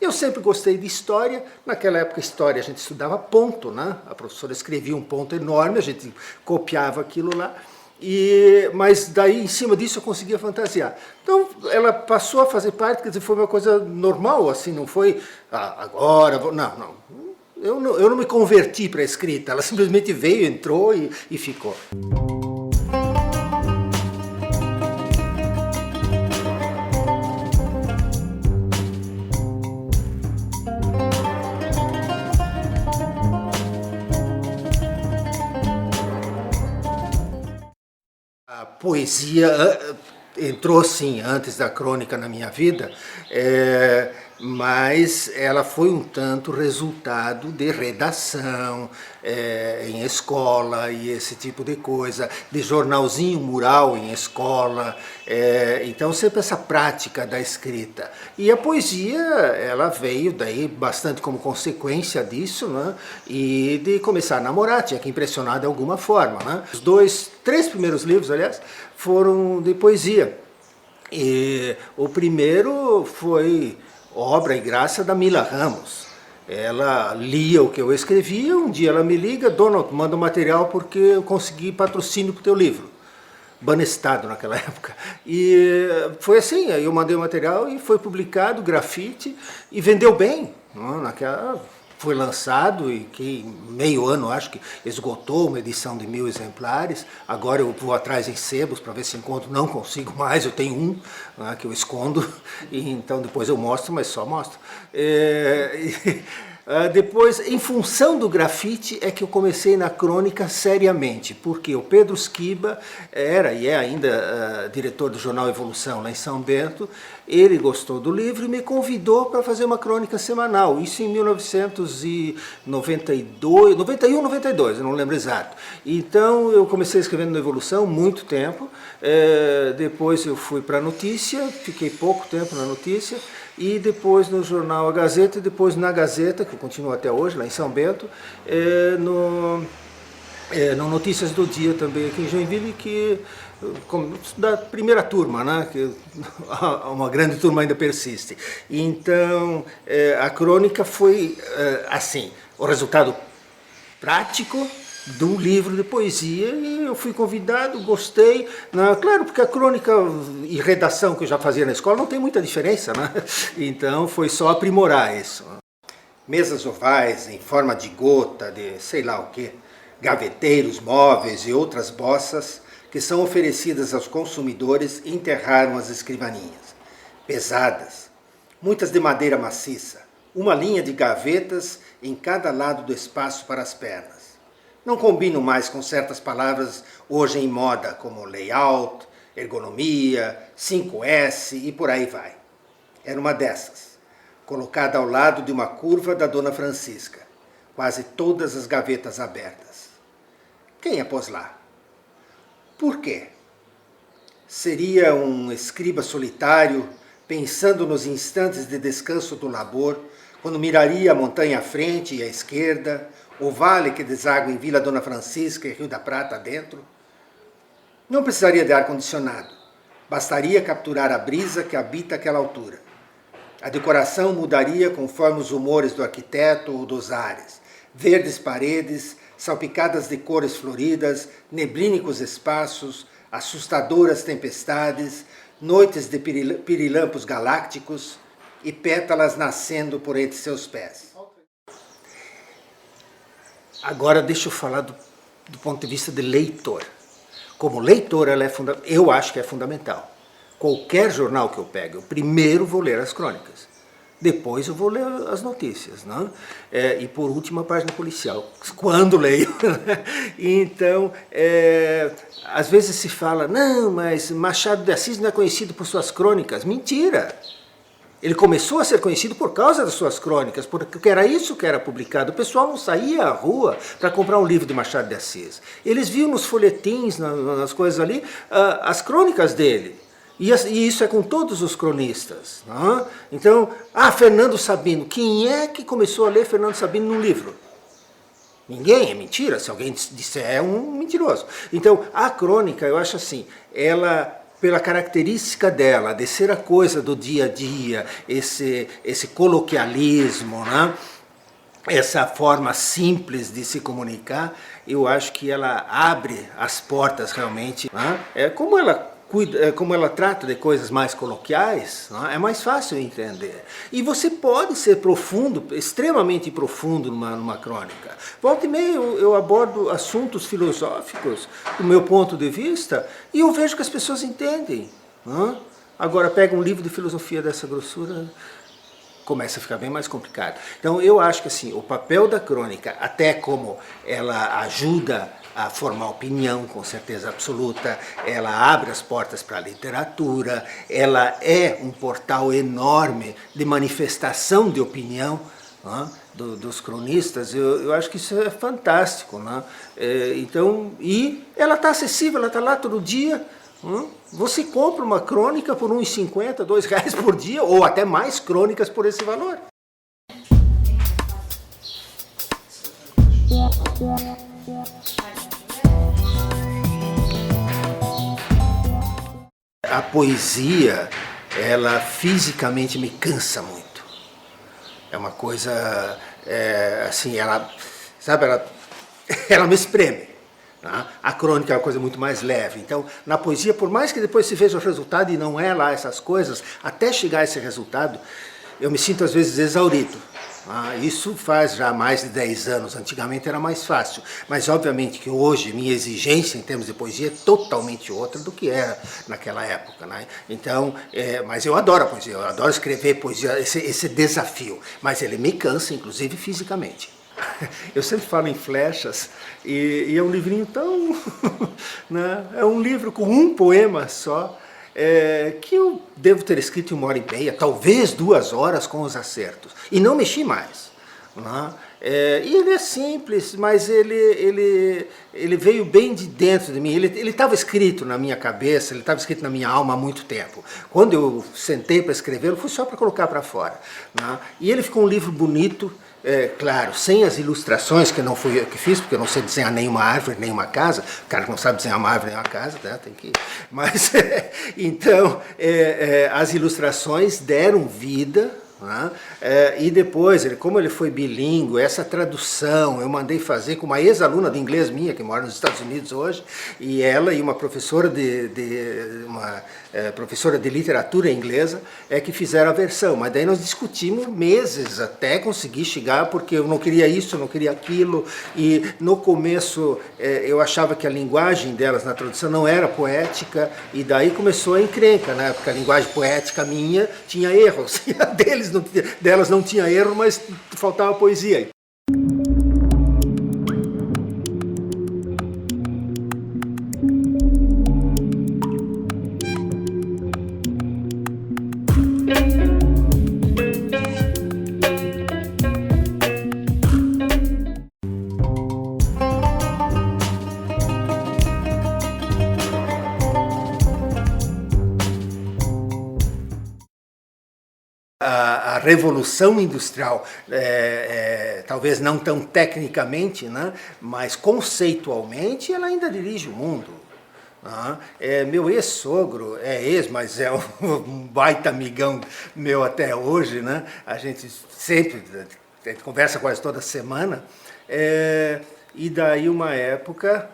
Eu sempre gostei de história, naquela época história a gente estudava ponto, né? A professora escrevia um ponto enorme, a gente copiava aquilo lá, mas daí em cima disso eu conseguia fantasiar. Então ela passou a fazer parte, quer dizer, foi uma coisa normal, assim, não foi agora, não. Eu não me converti para a escrita, ela simplesmente veio, entrou e ficou. A poesia entrou sim antes da crônica na minha vida, mas ela foi um tanto resultado de redação em escola e esse tipo de coisa, de jornalzinho mural em escola, então sempre essa prática da escrita. E a poesia, ela veio daí bastante como consequência disso, né? E de começar a namorar, tinha que impressionar de alguma forma, né? Os três primeiros livros, aliás, foram de poesia. E o primeiro foi obra e graça da Mila Ramos. Ela lia o que eu escrevia, um dia ela me liga, Donald, manda o material porque eu consegui patrocínio para o teu livro. Banestado naquela época. E foi assim, aí eu mandei o material e foi publicado, grafite, e vendeu bem. Foi lançado e que em meio ano acho que esgotou uma edição de 1000 exemplares. Agora eu vou atrás em sebos para ver se encontro, não consigo mais, eu tenho um, né, que eu escondo, e então depois eu mostro, mas só mostro. Depois, em função do grafite, é que eu comecei na crônica seriamente, porque o Pedro Esquiba era e é ainda diretor do jornal Evolução, lá em São Bento. Ele gostou do livro e me convidou para fazer uma crônica semanal, isso em 1992, 91, 92, eu não lembro exato. Então eu comecei escrevendo no Evolução, muito tempo, depois eu fui para a Notícia, fiquei pouco tempo na Notícia, e depois no jornal A Gazeta, e depois na Gazeta, que eu continuo até hoje, lá em São Bento, no Notícias do Dia também aqui em Joinville, que da primeira turma, né, que uma grande turma ainda persiste. Então a crônica foi assim, o resultado prático de um livro de poesia, e eu fui convidado, gostei, né? Claro, porque a crônica e redação que eu já fazia na escola não tem muita diferença, né? Então foi só aprimorar isso. Mesas ovais em forma de gota, de sei lá o que, gaveteiros, móveis e outras bossas que são oferecidas aos consumidores enterraram as escrivaninhas, pesadas, muitas de madeira maciça, uma linha de gavetas em cada lado do espaço para as pernas. Não combinam mais com certas palavras hoje em moda, como layout, ergonomia, 5S e por aí vai. Era uma dessas, colocada ao lado de uma curva da Dona Francisca, quase todas as gavetas abertas. Quem a pôs lá? Por quê? Seria um escriba solitário, pensando nos instantes de descanso do labor, quando miraria a montanha à frente e à esquerda, o vale que deságua em Vila Dona Francisca e Rio da Prata dentro? Não precisaria de ar-condicionado. Bastaria capturar a brisa que habita aquela altura. A decoração mudaria conforme os humores do arquiteto ou dos ares. Verdes paredes, salpicadas de cores floridas, neblínicos espaços, assustadoras tempestades, noites de pirilampos galácticos e pétalas nascendo por entre seus pés. Agora deixa eu falar do ponto de vista de leitor. Como leitor, eu acho que é fundamental. Qualquer jornal que eu pegue, eu primeiro vou ler as crônicas. Depois eu vou ler as notícias, não? E por último a página policial, quando leio. Então, às vezes se fala, não, mas Machado de Assis não é conhecido por suas crônicas. Mentira! Ele começou a ser conhecido por causa das suas crônicas, porque era isso que era publicado. O pessoal não saía à rua para comprar um livro de Machado de Assis. Eles viam nos folhetins, nas coisas ali, as crônicas dele. E isso é com todos os cronistas. Não? Então, Fernando Sabino. Quem é que começou a ler Fernando Sabino num livro? Ninguém, é mentira. Se alguém disser, é um mentiroso. Então, a crônica, eu acho assim, ela pela característica dela, de ser a coisa do dia a dia, esse coloquialismo, né? Essa forma simples de se comunicar, eu acho que ela abre as portas realmente, né? Como ela trata de coisas mais coloquiais, né? É mais fácil entender. E você pode ser profundo, extremamente profundo numa crônica. Volta e meia eu abordo assuntos filosóficos do meu ponto de vista e eu vejo que as pessoas entendem, né? Agora pega um livro de filosofia dessa grossura, começa a ficar bem mais complicado. Então eu acho que assim, o papel da crônica, até como ela ajuda a formar opinião, com certeza absoluta, ela abre as portas para a literatura, ela é um portal enorme de manifestação de opinião, né, dos cronistas. Eu acho que isso é fantástico, né? Então, e ela está acessível, ela está lá todo dia. Você compra uma crônica por R$ 1,50, R$ 2 por dia, ou até mais crônicas por esse valor. A poesia, ela fisicamente me cansa muito. É uma coisa, assim, ela me espreme. A crônica é uma coisa muito mais leve. Então, na poesia, por mais que depois se veja o resultado e não é lá essas coisas, até chegar a esse resultado, eu me sinto às vezes exaurido. Isso faz já mais de 10 anos, antigamente era mais fácil. Mas obviamente que hoje minha exigência em termos de poesia é totalmente outra do que era naquela época, né? Então, mas eu adoro a poesia, eu adoro escrever poesia, esse desafio. Mas ele me cansa, inclusive fisicamente. Eu sempre falo em flechas e é um livrinho tão... né? É um livro com um poema só, que eu devo ter escrito em 1h30, talvez 2 horas com os acertos. E não mexi mais. Né? E ele é simples, mas ele veio bem de dentro de mim. Ele estava escrito na minha cabeça, ele estava escrito na minha alma há muito tempo. Quando eu sentei para escrevê-lo, foi só para colocar para fora. Né? E ele ficou um livro bonito, claro, sem as ilustrações, que não fui eu que fiz, porque eu não sei desenhar nenhuma árvore, nenhuma casa. O cara que não sabe desenhar uma árvore, nem uma casa, né? Tem que... Mas, então, as ilustrações deram vida, né? E depois, como ele foi bilíngue, essa tradução eu mandei fazer com uma ex-aluna de inglês minha, que mora nos Estados Unidos hoje, e ela e uma professora professora de literatura inglesa que fizeram a versão. Mas daí nós discutimos meses até conseguir chegar, porque eu não queria isso, eu não queria aquilo, e no começo eu achava que a linguagem delas na tradução não era poética, e daí começou a encrenca, né? Porque a linguagem poética minha tinha erros, e a delas não tinha erro, mas faltava poesia. A revolução industrial, talvez não tão tecnicamente, né, mas conceitualmente, ela ainda dirige o mundo. Meu ex-sogro, mas é um baita amigão meu até hoje, né? A gente sempre conversa quase toda semana. E daí uma época,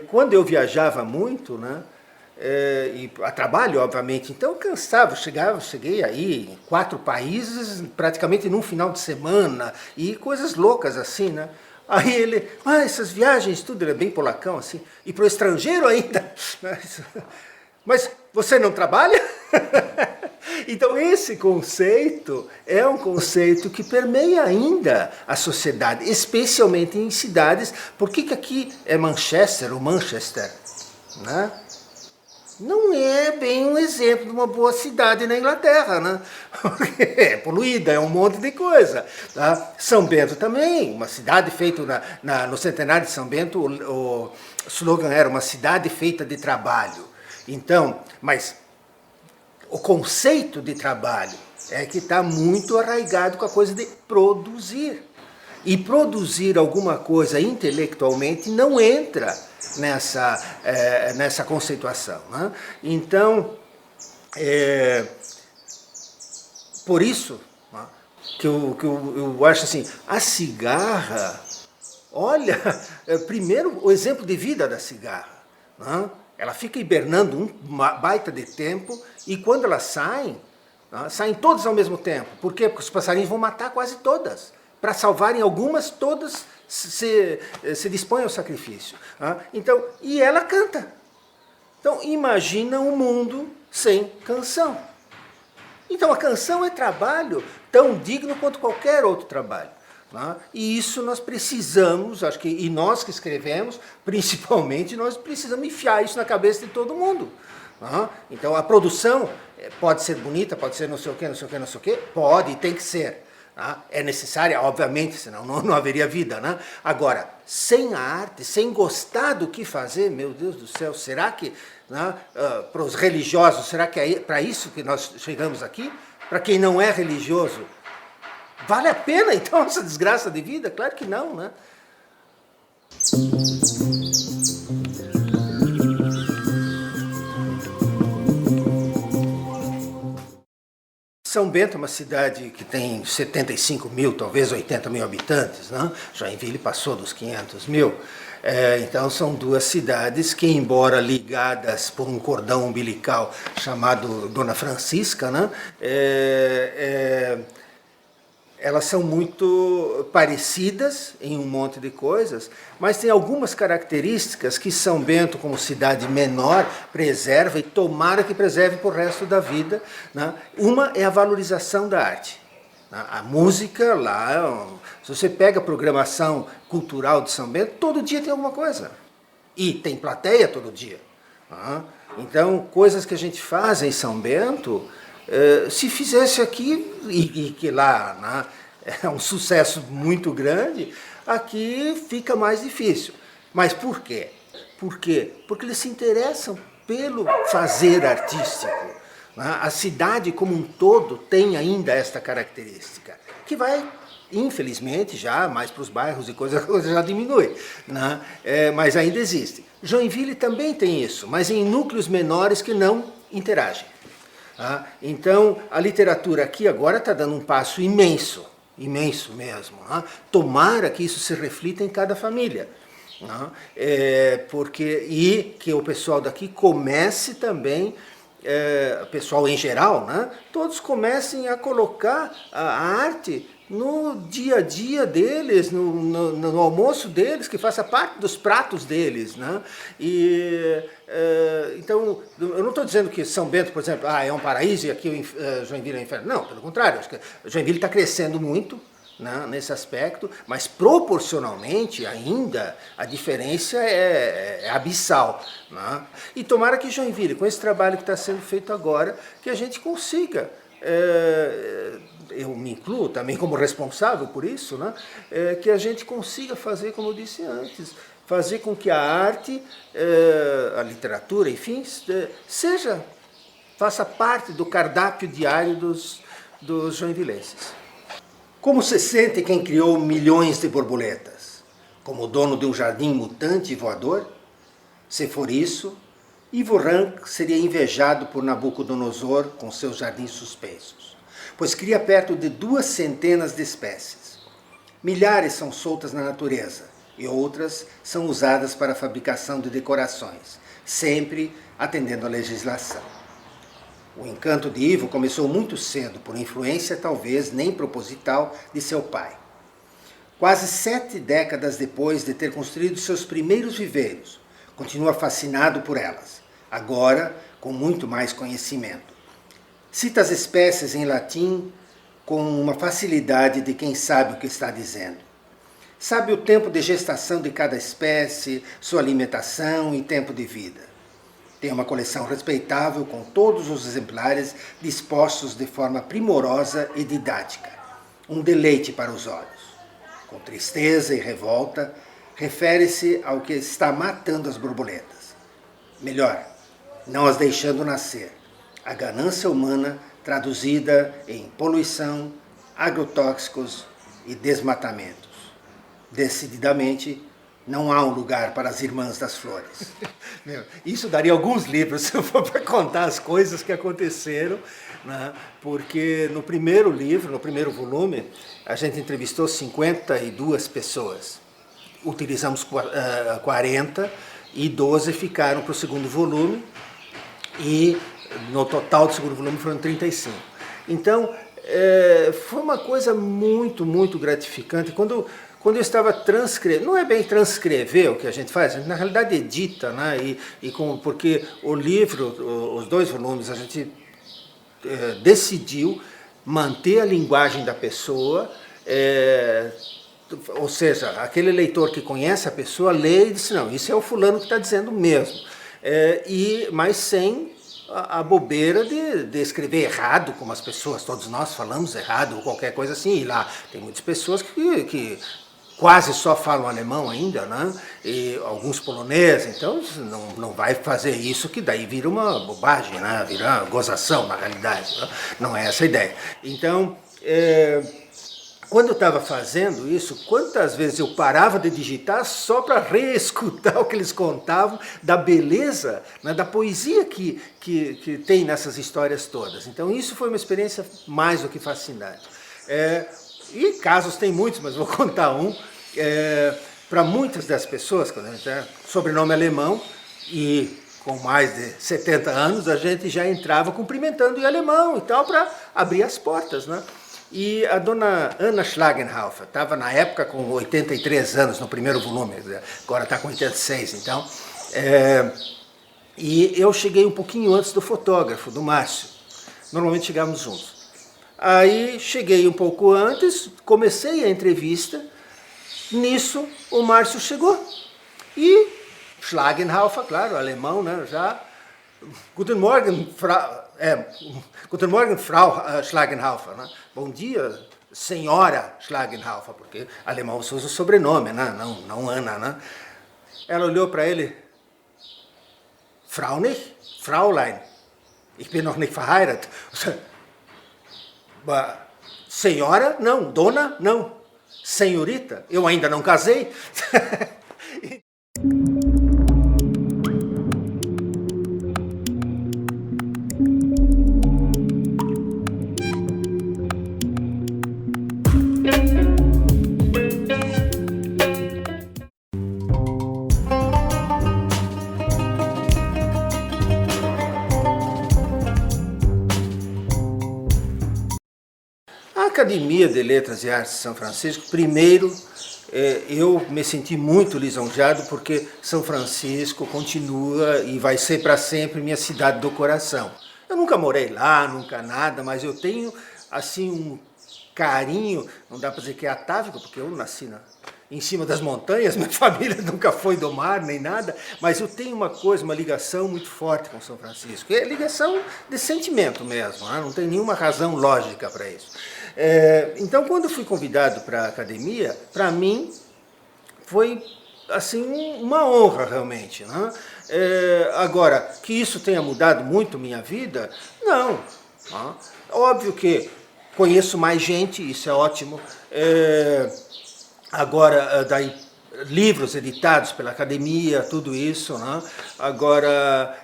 quando eu viajava muito, né? E a trabalho, obviamente, então eu cansava, cheguei aí em 4 países, praticamente num final de semana, e coisas loucas assim, né? Aí ele, essas viagens, tudo, ele é bem polacão, assim, e para o estrangeiro ainda. Mas você não trabalha? Então esse conceito é um conceito que permeia ainda a sociedade, especialmente em cidades. Por que aqui é Manchester ou Manchester, né? Não é bem um exemplo de uma boa cidade na Inglaterra, né? É poluída, é um monte de coisa. Tá? São Bento também, uma cidade feita no centenário de São Bento, o slogan era uma cidade feita de trabalho. Então, mas o conceito de trabalho é que está muito arraigado com a coisa de produzir. E produzir alguma coisa intelectualmente não entra nessa conceituação, né? Então, por isso, né, que eu acho assim, a cigarra, olha, primeiro o exemplo de vida da cigarra, né? Ela fica hibernando um baita de tempo e quando elas saem, né, saem todas ao mesmo tempo. Por quê? Porque os passarinhos vão matar quase todas. Para salvarem algumas, todas se dispõem ao sacrifício. Né? Então, e ela canta. Então, imagina um mundo sem canção. Então, a canção é trabalho tão digno quanto qualquer outro trabalho. Né? E isso nós precisamos, acho que, e nós que escrevemos, principalmente, nós precisamos enfiar isso na cabeça de todo mundo. Né? Então, a produção pode ser bonita, pode ser não sei o quê, não sei o quê, não sei o quê, pode e tem que ser. Né? É necessária, obviamente, senão não haveria vida. Né? Agora, sem a arte, sem gostar do que fazer, meu Deus do céu, será que, né, para os religiosos, será que é para isso que nós chegamos aqui? Para quem não é religioso, vale a pena então essa desgraça de vida? Claro que não, né? São Bento é uma cidade que tem 75 mil, talvez 80 mil habitantes, né? Joinville passou dos 500 mil. Então são duas cidades que, embora ligadas por um cordão umbilical chamado Dona Francisca, né? Elas são muito parecidas em um monte de coisas, mas tem algumas características que São Bento, como cidade menor, preserva e tomara que preserve para o resto da vida. Né? Uma é a valorização da arte. A música lá, se você pega a programação cultural de São Bento, todo dia tem alguma coisa. E tem plateia todo dia. Então, coisas que a gente faz em São Bento, se fizesse aqui, e que lá, né, é um sucesso muito grande, aqui fica mais difícil. Mas por quê? Por quê? Porque eles se interessam pelo fazer artístico. Né? A cidade como um todo tem ainda esta característica, que vai, infelizmente, já mais para os bairros e coisa já diminui, né? Mas ainda existe. Joinville também tem isso, mas em núcleos menores que não interagem. Então, a literatura aqui agora está dando um passo imenso, imenso mesmo. Tomara que isso se reflita em cada família. E que o pessoal daqui comece também, o pessoal em geral, né, todos comecem a colocar a arte no dia a dia deles, no almoço deles, que faça parte dos pratos deles. Né? Então, eu não estou dizendo que São Bento, por exemplo, é um paraíso e aqui Joinville é um inferno. Não, pelo contrário, acho que Joinville está crescendo muito, né, nesse aspecto, mas proporcionalmente ainda a diferença é abissal. Né? E tomara que Joinville, com esse trabalho que está sendo feito agora, que a gente consiga, eu me incluo também como responsável por isso, né, que a gente consiga fazer, como eu disse antes, fazer com que a arte, a literatura, enfim, faça parte do cardápio diário dos joinvilenses. Como se sente quem criou milhões de borboletas? Como dono de um jardim mutante e voador? Se for isso, Ivo Rank seria invejado por Nabucodonosor com seus jardins suspensos, pois cria perto de 200 de espécies. Milhares são soltas na natureza e outras são usadas para a fabricação de decorações, sempre atendendo à legislação. O encanto de Ivo começou muito cedo, por influência talvez nem proposital de seu pai. Quase 7 décadas depois de ter construído seus primeiros viveiros, continua fascinado por elas, agora com muito mais conhecimento. Cita as espécies em latim com uma facilidade de quem sabe o que está dizendo. Sabe o tempo de gestação de cada espécie, sua alimentação e tempo de vida. Tem uma coleção respeitável com todos os exemplares dispostos de forma primorosa e didática. Um deleite para os olhos. Com tristeza e revolta, refere-se ao que está matando as borboletas. Melhor, não as deixando nascer. A ganância humana traduzida em poluição, agrotóxicos e desmatamentos. Decididamente Não há um lugar para as Irmãs das Flores. Meu, isso daria alguns livros se eu for para contar as coisas que aconteceram, né? Porque no primeiro livro, no primeiro volume, a gente entrevistou 52 pessoas. Utilizamos 40 e 12 ficaram para o segundo volume e no total do segundo volume foram 35. Então, foi uma coisa muito, muito gratificante. Quando eu estava transcrevendo, não é bem transcrever o que a gente faz, na realidade edita, né? Porque o livro, os 2 volumes, a gente decidiu manter a linguagem da pessoa, ou seja, aquele leitor que conhece a pessoa lê e diz, não, isso é o fulano que está dizendo mesmo, mas sem a bobeira de escrever errado, como as pessoas, todos nós falamos errado, ou qualquer coisa assim, e lá tem muitas pessoas que quase só falam alemão ainda, né? E alguns poloneses, então não vai fazer isso que daí vira uma bobagem, né? Vira uma gozação na realidade, né? Não é essa a ideia. Então, quando eu estava fazendo isso, quantas vezes eu parava de digitar só para reescutar o que eles contavam da beleza, né, da poesia que tem nessas histórias todas. Então isso foi uma experiência mais do que fascinante. E casos tem muitos, mas vou contar um. Para muitas das pessoas, quando a gente tem sobrenome alemão e com mais de 70 anos, a gente já entrava cumprimentando em alemão e tal para abrir as portas, né? E a dona Anna Schlagenhofer estava na época com 83 anos no primeiro volume, agora está com 86, então. E eu cheguei um pouquinho antes do fotógrafo, do Márcio. Normalmente chegávamos juntos. Aí cheguei um pouco antes, comecei a entrevista, nisso o Márcio chegou. E Schlagenhofer, claro, alemão, né, já. Guten Morgen, Guten Morgen, Frau Schlagenhofer. Né? Bom dia, senhora Schlagenhofer, porque alemão se usa o sobrenome, né? Não Ana. Né? Ela olhou para ele, Frau nicht? Fraulein, ich bin noch nicht verheiratet. Senhora? Não. Dona? Não. Senhorita? Eu ainda não casei. A Academia de Letras e Artes de São Francisco, primeiro, eu me senti muito lisonjeado porque São Francisco continua e vai ser para sempre minha cidade do coração. Eu nunca morei lá, nunca nada, mas eu tenho assim um carinho, não dá para dizer que é atávico, porque eu nasci em cima das montanhas, minha família nunca foi do mar nem nada, mas eu tenho uma coisa, uma ligação muito forte com São Francisco. É ligação de sentimento mesmo, né? Não tem nenhuma razão lógica para isso. Então, quando fui convidado para a academia, para mim foi assim uma honra realmente, né? Agora, que isso tenha mudado muito minha vida, não. Né? Óbvio que conheço mais gente, isso é ótimo. Agora, daí, livros editados pela academia, tudo isso. Né? Agora,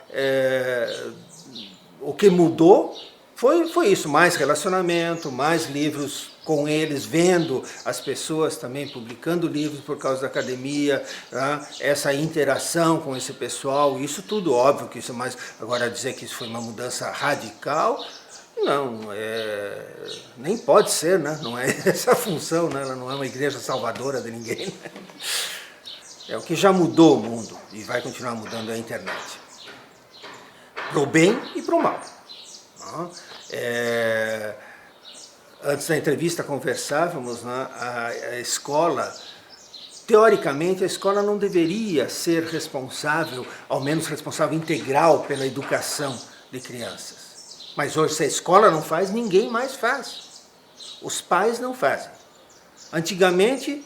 o que mudou foi isso, mais relacionamento, mais livros com eles, vendo as pessoas também publicando livros por causa da academia, né? Essa interação com esse pessoal, isso tudo óbvio que isso é mais. Agora dizer que isso foi uma mudança radical, não, nem pode ser, né? Não é essa a função, né? Ela não é uma igreja salvadora de ninguém. Né? É o que já mudou o mundo e vai continuar mudando a internet. Pro bem e pro mal. Antes da entrevista conversávamos, né? A escola, teoricamente a escola não deveria ser responsável, ao menos responsável integral pela educação de crianças. Mas hoje, se a escola não faz, ninguém mais faz. Os pais não fazem. Antigamente,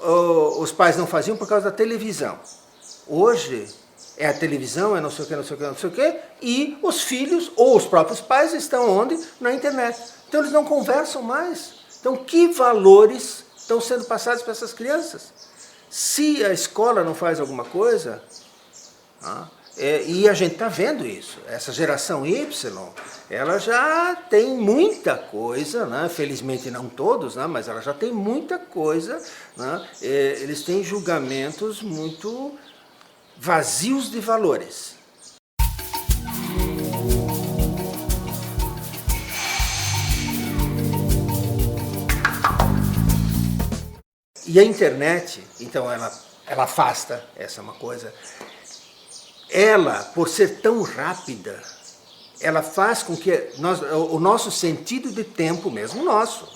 os pais não faziam por causa da televisão. Hoje, é a televisão, é não sei o que, não sei o que, não sei o que, e os filhos ou os próprios pais estão onde? Na internet. Então, eles não conversam mais. Então, que valores estão sendo passados para essas crianças? Se a escola não faz alguma coisa, e a gente está vendo isso, essa geração Y, ela já tem muita coisa, né? Felizmente não todos, né? Mas ela já tem muita coisa, né? Eles têm julgamentos muito vazios de valores. E a internet, então, ela afasta, essa é uma coisa. Ela, por ser tão rápida, ela faz com que o nosso sentido de tempo, mesmo nosso,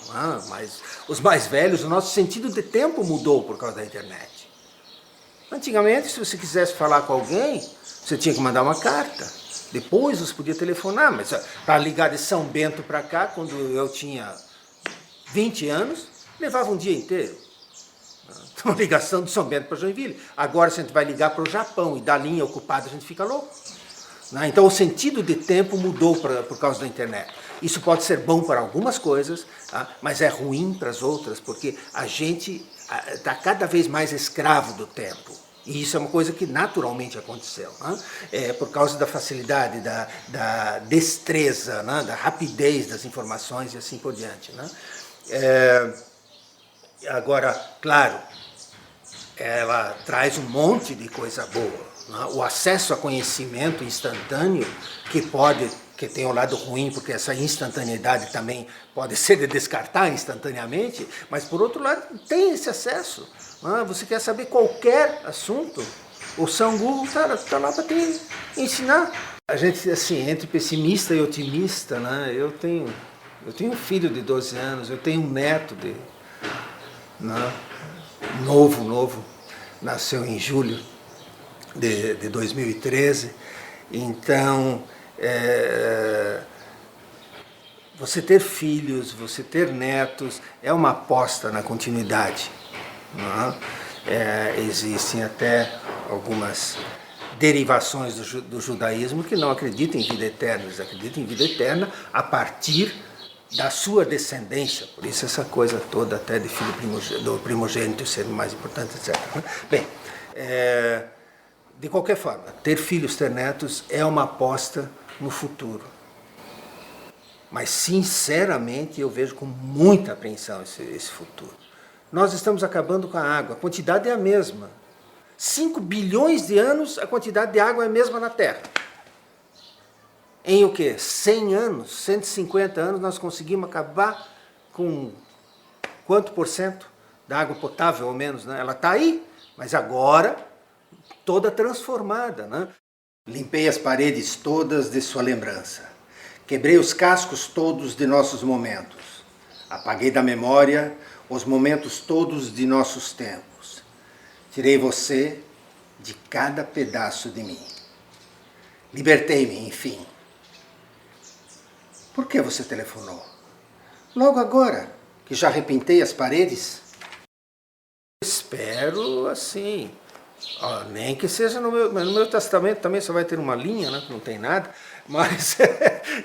mas os mais velhos, o nosso sentido de tempo mudou por causa da internet. Antigamente, se você quisesse falar com alguém, você tinha que mandar uma carta. Depois você podia telefonar, mas para ligar de São Bento para cá, quando eu tinha 20 anos, levava um dia inteiro. Uma ligação de São Bento para Joinville. Agora, se a gente vai ligar para o Japão e da linha ocupada, a gente fica louco. Então, o sentido de tempo mudou por causa da internet. Isso pode ser bom para algumas coisas, mas é ruim para as outras, porque a gente está cada vez mais escravo do tempo. E isso é uma coisa que naturalmente aconteceu, por causa da facilidade, da destreza, da rapidez das informações e assim por diante. Agora, claro, ela traz um monte de coisa boa. O acesso a conhecimento instantâneo, que tem o lado ruim, porque essa instantaneidade também pode ser de descartar instantaneamente, mas por outro lado tem esse acesso. Você quer saber qualquer assunto, o São Google está lá para te ensinar. A gente, assim, entre pessimista e otimista, eu tenho um filho de 12 anos, eu tenho um neto novo, nasceu em julho de 2013, então você ter filhos, você ter netos, é uma aposta na continuidade. Existem até algumas derivações do judaísmo que não acreditam em vida eterna, eles acreditam em vida eterna a partir da sua descendência, por isso essa coisa toda até de filho do primogênito ser mais importante, etc. Bem, de qualquer forma, ter filhos, ter netos é uma aposta no futuro. Mas, sinceramente, eu vejo com muita apreensão esse futuro. Nós estamos acabando com a água, a quantidade é a mesma. 5 bilhões de anos, a quantidade de água é a mesma na Terra. Em o quê? 100 anos, 150 anos, nós conseguimos acabar com quanto por cento da água potável, ao menos, Ela está aí, mas agora toda transformada, Limpei as paredes todas de sua lembrança. Quebrei os cascos todos de nossos momentos. Apaguei da memória os momentos todos de nossos tempos. Tirei você de cada pedaço de mim. Libertei-me, enfim. Por que você telefonou? Logo agora, que já repintei as paredes? Espero, assim, nem que seja no meu testamento também só vai ter uma linha, que não tem nada, mas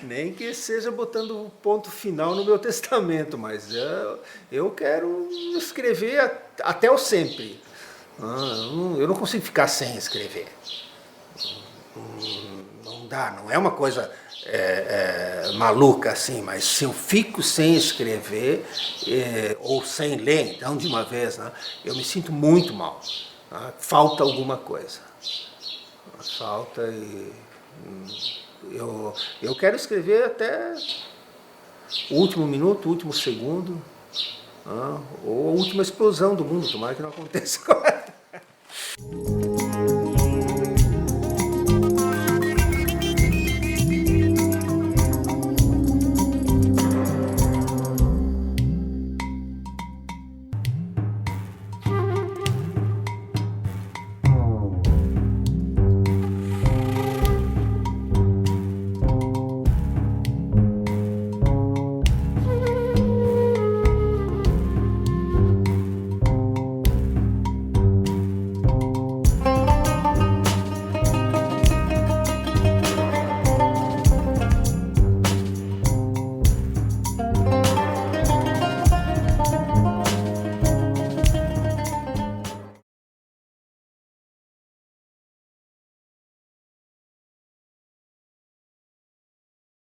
nem que seja botando o ponto final no meu testamento, mas eu quero escrever até o sempre. Eu não consigo ficar sem escrever. Não dá, não é uma coisa maluca assim, mas se eu fico sem escrever ou sem ler, então de uma vez, eu me sinto muito mal. Falta alguma coisa. Falta e eu quero escrever até o último minuto, o último segundo, ou a última explosão do mundo, tomara que não aconteça agora.